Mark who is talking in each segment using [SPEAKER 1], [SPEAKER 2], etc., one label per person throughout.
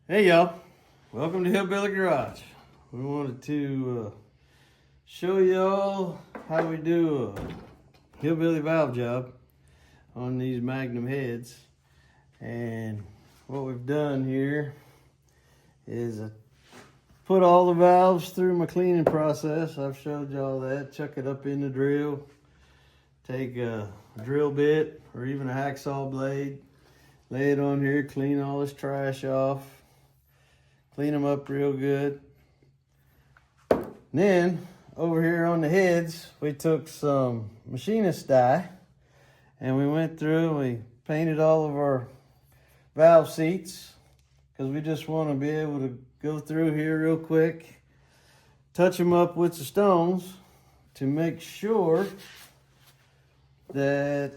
[SPEAKER 1] Hey y'all, welcome to Hillbilly Garage. We wanted to show y'all how we do a hillbilly valve job on these Magnum heads. And what we've done here is put all the valves through my cleaning process. I've showed y'all that. Chuck it up in the drill, take a drill bit or even a hacksaw blade, lay it on here, clean all this trash off. Clean them up real good. Then over here on the heads, we took some machinist dye and we went through and we painted all of our valve seats because we just want to be able to go through here real quick, touch them up with the stones to make sure that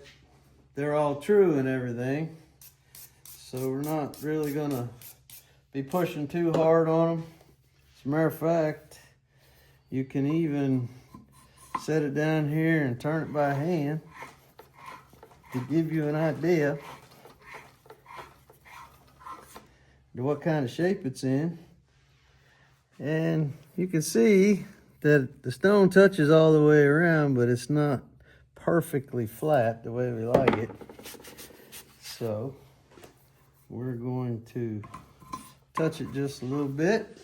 [SPEAKER 1] they're all true and everything. So we're not really gonna be pushing too hard on them. As a matter of fact, you can even set it down here and turn it by hand to give you an idea to what kind of shape it's in. And you can see that the stone touches all the way around, but it's not perfectly flat the way we like it. So we're going to touch it just a little bit.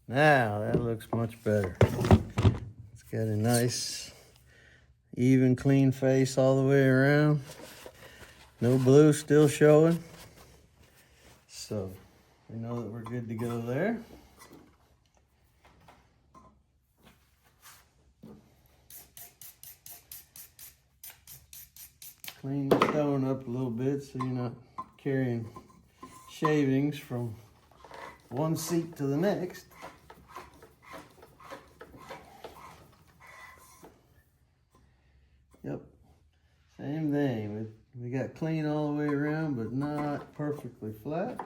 [SPEAKER 1] Now that looks much better. It's got a nice, even, clean face all the way around. No blue still showing. So we know that we're good to go there. Clean the stone up a little bit so you're not carrying shavings from one seat to the next. Yep, same thing. We got clean all the way around, but not perfectly flat.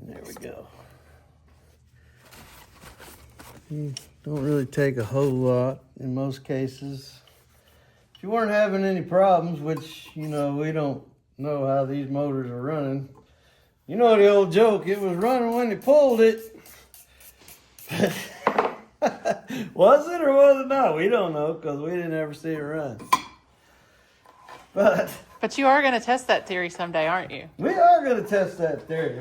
[SPEAKER 1] There we go. You don't really take a whole lot in most cases. If you weren't having any problems, which, you know, we don't know how these motors are running. You know the old joke, it was running when they pulled it. Was it or was it not? We don't know because we didn't ever see it run.
[SPEAKER 2] But you are going to test that theory someday, aren't you?
[SPEAKER 1] We are going to test that theory.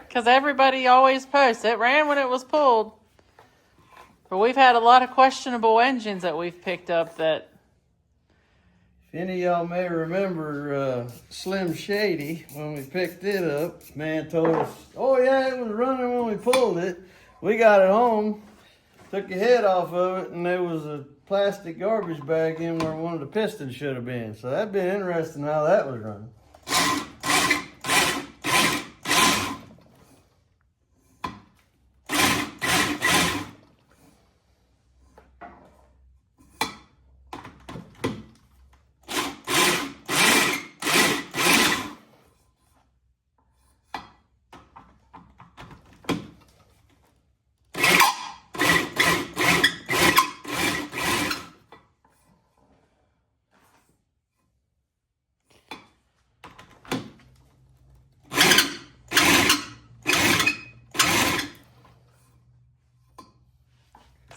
[SPEAKER 2] Because everybody always posts, it ran when it was pulled. But we've had a lot of questionable engines that we've picked up that...
[SPEAKER 1] If any of y'all may remember Slim Shady, when we picked it up, man told us, oh yeah, it was running when we pulled it. We got it home, took the head off of it, and there was a plastic garbage bag in where one of the pistons should have been. So that'd been interesting how that was running.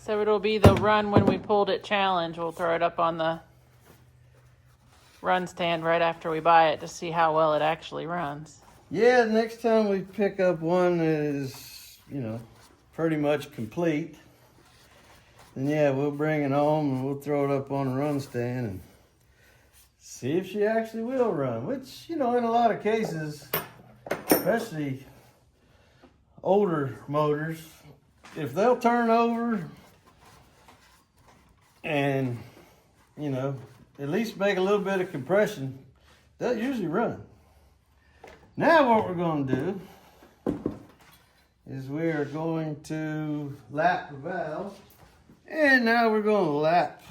[SPEAKER 2] So it'll be the run when we pulled it challenge. We'll throw it up on the run stand right after we buy it to see how well it actually runs.
[SPEAKER 1] Yeah, next time we pick up one that is, you know, pretty much complete, then yeah, we'll bring it home and we'll throw it up on a run stand and see if she actually will run. Which, you know, in a lot of cases, especially older motors, if they'll turn over and, you know, at least make a little bit of compression, they'll usually run. Now what we're going to do is we are going to lap the valve. And now we're going to lap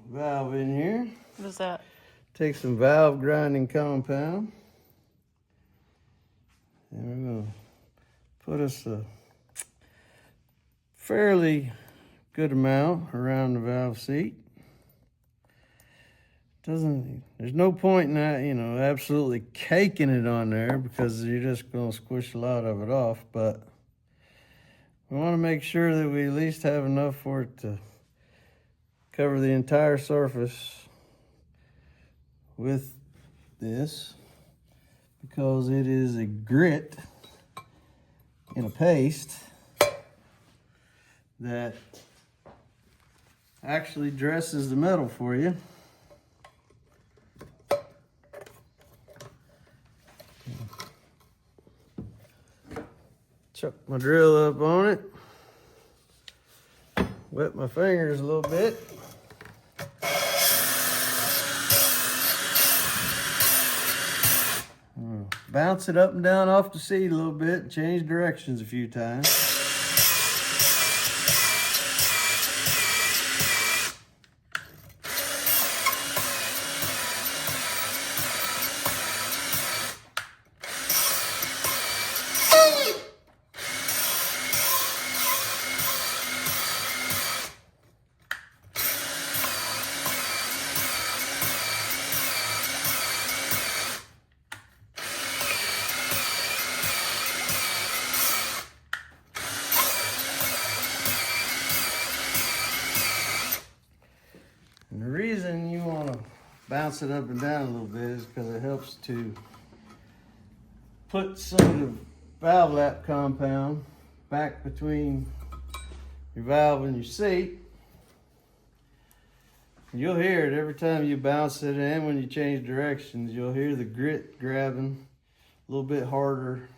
[SPEAKER 1] the valve in here.
[SPEAKER 2] What is that?
[SPEAKER 1] Take some valve grinding compound. And we're going to put us a fairly good amount around the valve seat. There's no point in that, you know, absolutely caking it on there because you're just going to squish a lot of it off. But we want to make sure that we at least have enough for it to cover the entire surface with this, because it is a grit in a paste that actually dresses the metal for you. Chuck my drill up on it, wet my fingers a little bit. Bounce it up and down off the seat a little bit, change directions a few times. And the reason you want to bounce it up and down a little bit is because it helps to put some of the valve lap compound back between your valve and your seat. You'll hear it every time you bounce it, and when you change directions, you'll hear the grit grabbing a little bit harder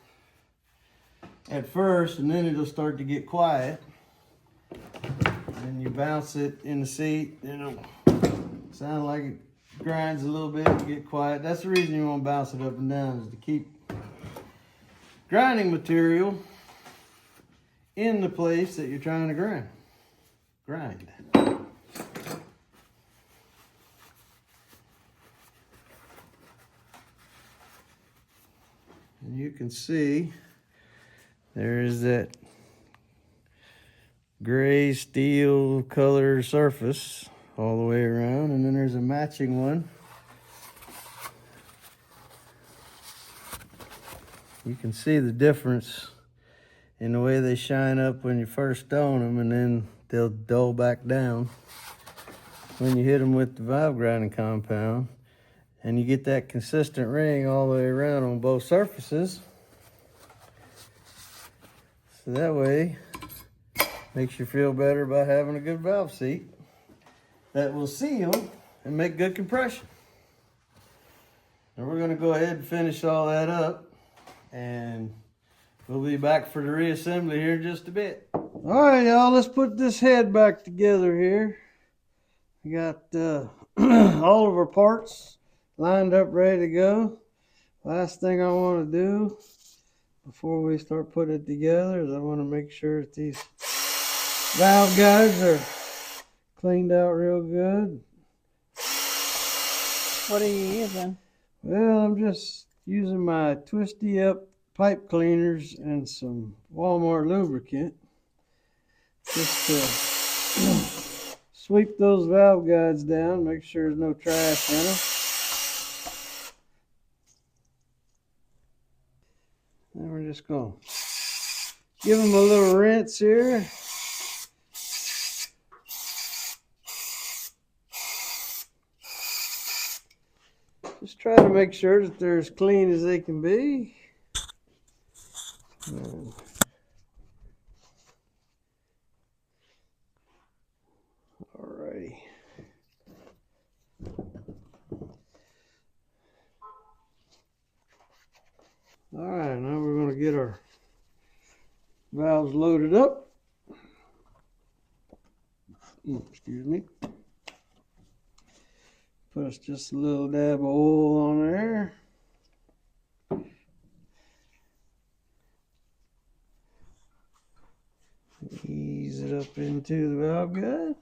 [SPEAKER 1] at first, and then it'll start to get quiet. And you bounce it in the seat, and it'll sound like it grinds a little bit and get quiet. That's the reason you want to bounce it up and down, is to keep grinding material in the place that you're trying to grind. And you can see there is that gray steel color surface all the way around, and then there's a matching one. You can see the difference in the way they shine up when you first stone them, and then they'll dull back down when you hit them with the valve grinding compound, and you get that consistent ring all the way around on both surfaces. So that way, makes you feel better about having a good valve seat that will seal and make good compression. And we're gonna go ahead and finish all that up, and we'll be back for the reassembly here in just a bit. All right, y'all, let's put this head back together here. We got all of our parts lined up, ready to go. Last thing I want to do before we start putting it together is I want to make sure that these valve guides are cleaned out real good.
[SPEAKER 2] What are you using?
[SPEAKER 1] Well, I'm just using my twisty up pipe cleaners and some Walmart lubricant just to sweep those valve guides down, make sure there's no trash in them. Then we're just going to give them a little rinse here. Just try to make sure that they're as clean as they can be. get our valves loaded up. Excuse me. Put us just a little dab of oil on there. Ease it up into the valve guide.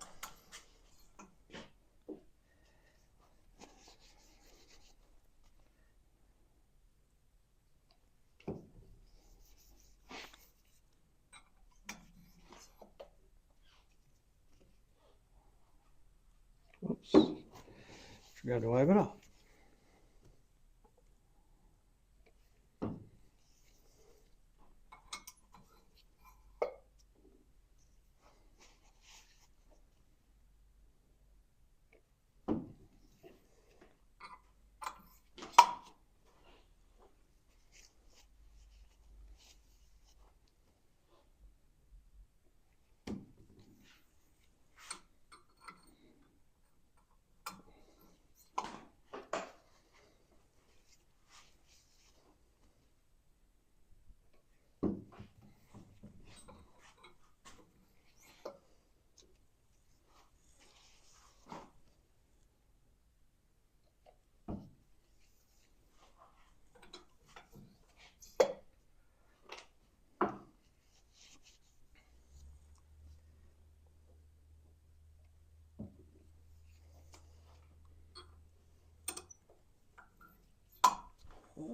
[SPEAKER 1] Oops, forgot to wipe it off.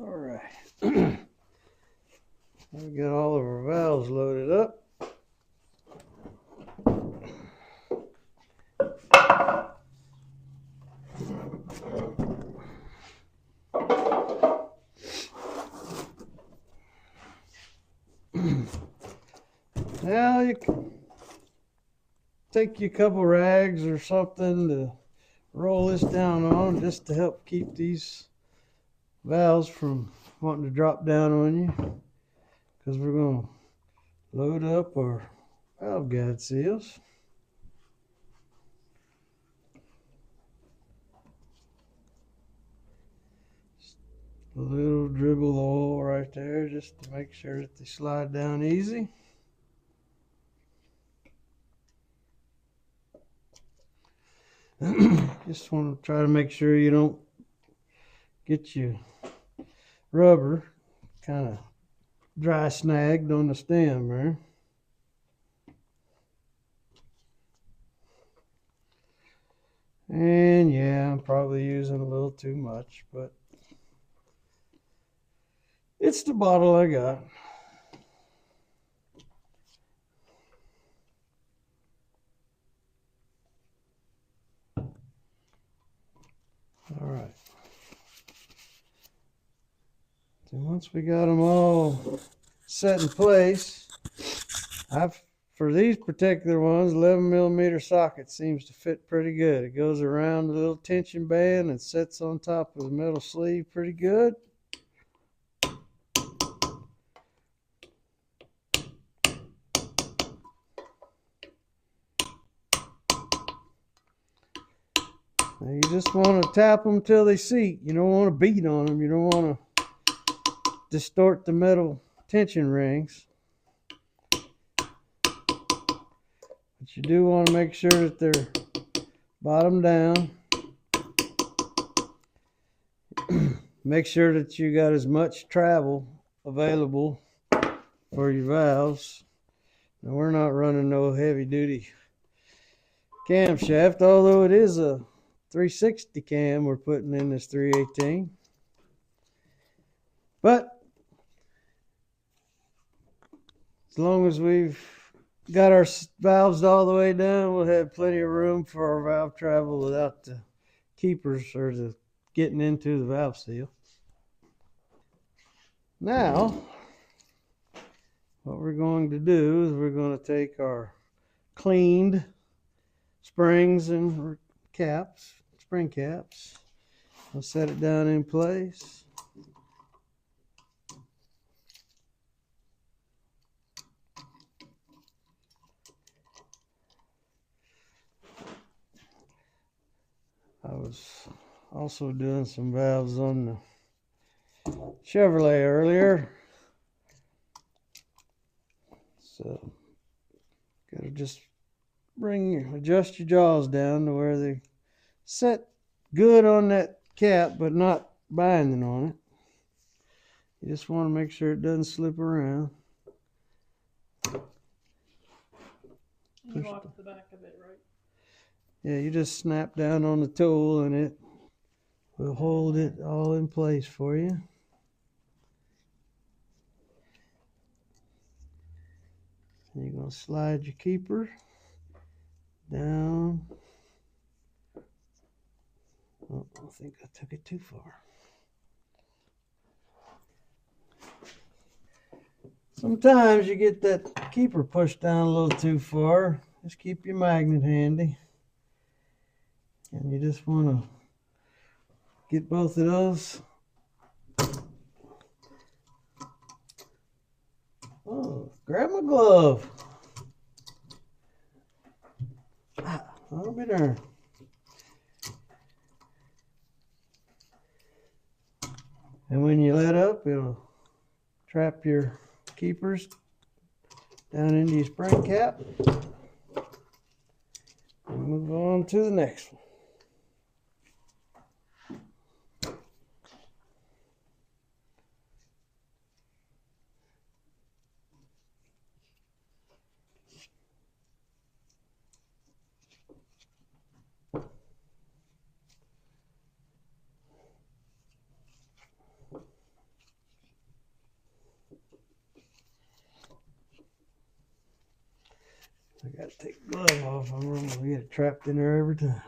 [SPEAKER 1] All right. We got all of our valves loaded up. Now you can take you a couple rags or something to roll this down on, just to help keep these valves from wanting to drop down on you, because we're going to load up our valve guide seals. Just a little dribble of oil right there, just to make sure that they slide down easy. Just want to try to make sure you don't get your rubber kind of dry snagged on the stem there. And yeah, I'm probably using a little too much, but it's the bottle I got. All right. So once we got them all set in place, for these particular ones, 11mm socket seems to fit pretty good. It goes around the little tension band and sits on top of the metal sleeve pretty good. Now you just want to tap them till they seat. You don't want to beat on them. You don't want to distort the metal tension rings. But you do want to make sure that they're bottom down. Make sure that you got as much travel available for your valves. Now, we're not running no heavy duty camshaft, although it is a 360 cam we're putting in this 318. But as long as we've got our valves all the way down, we'll have plenty of room for our valve travel without the keepers or the getting into the valve seal. Now, what we're going to do is we're going to take our cleaned springs and caps, spring caps. I'll set it down in place. I was also doing some valves on the Chevrolet earlier. So gotta just adjust your jaws down to where they set good on that cap, but not binding on it. You just want to make sure it doesn't slip around.
[SPEAKER 2] You lock the back of it, right?
[SPEAKER 1] Yeah, you just snap down on the tool and it will hold it all in place for you. And you're going to slide your keeper down. Oh, I think I took it too far. Sometimes you get that keeper pushed down a little too far. Just keep your magnet handy. And you just want to get both of those. Oh, grab my glove. I'll be there. And when you let up, it'll trap your keepers down into your spring cap. And move on to the next one. I gotta take the glove off. I'm gonna get it trapped in there every time.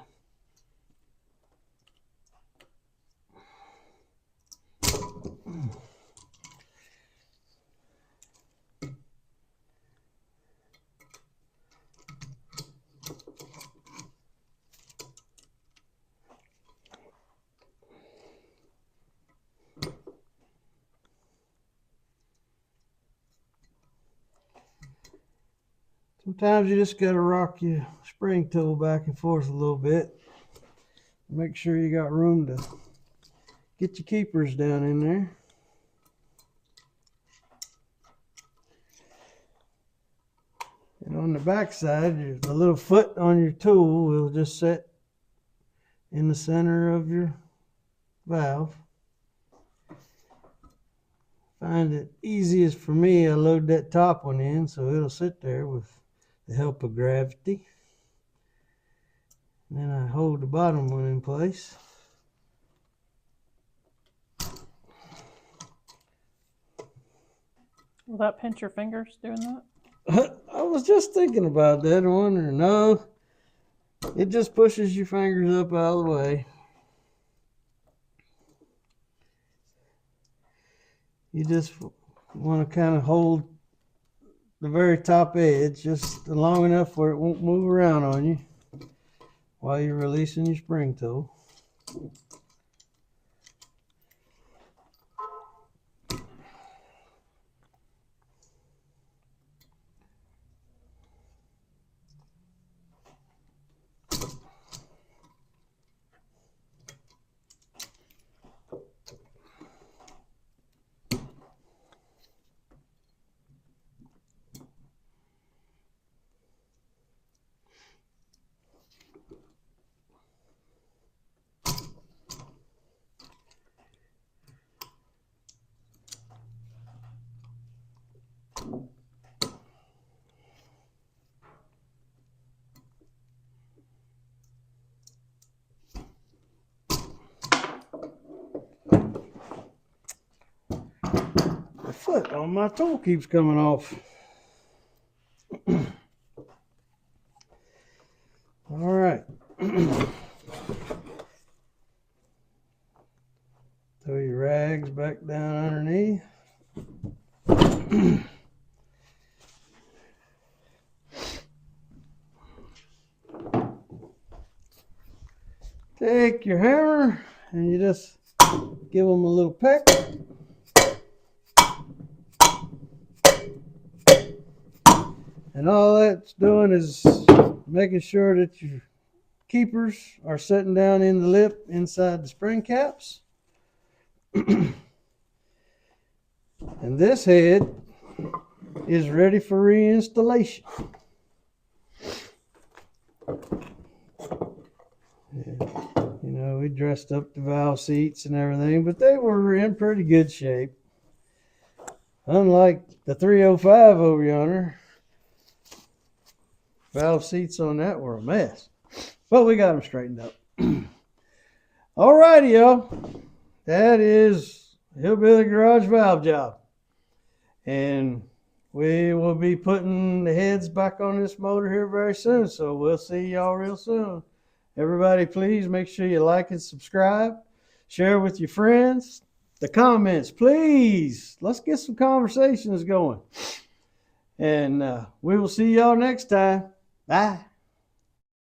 [SPEAKER 1] Sometimes you just got to rock your spring tool back and forth a little bit. Make sure you got room to get your keepers down in there. And on the back side, the little foot on your tool will just set in the center of your valve. Find it easiest for me, I load that top one in so it'll sit there with the help of gravity. And then I hold the bottom one in place.
[SPEAKER 2] Will that pinch your fingers doing that?
[SPEAKER 1] I was just thinking about that and wondering, no, it just pushes your fingers up out of the way. You just want to kind of hold the very top edge just long enough where it won't move around on you while you're releasing your spring tool. The foot on my tool keeps coming off. All right. Throw your rags back down underneath. Take your hammer and you just give them a little peck. And all that's doing is making sure that your keepers are sitting down in the lip inside the spring caps. And this head is ready for reinstallation. You know, we dressed up the valve seats and everything, but they were in pretty good shape. Unlike the 305 over yonder, valve seats on that were a mess. But we got them straightened up. Alrighty, y'all. That is Hillbilly Garage valve job. And we will be putting the heads back on this motor here very soon. So we'll see y'all real soon. Everybody, please make sure you like and subscribe. Share with your friends. The comments, please. Let's get some conversations going. And we will see y'all next time. Bye.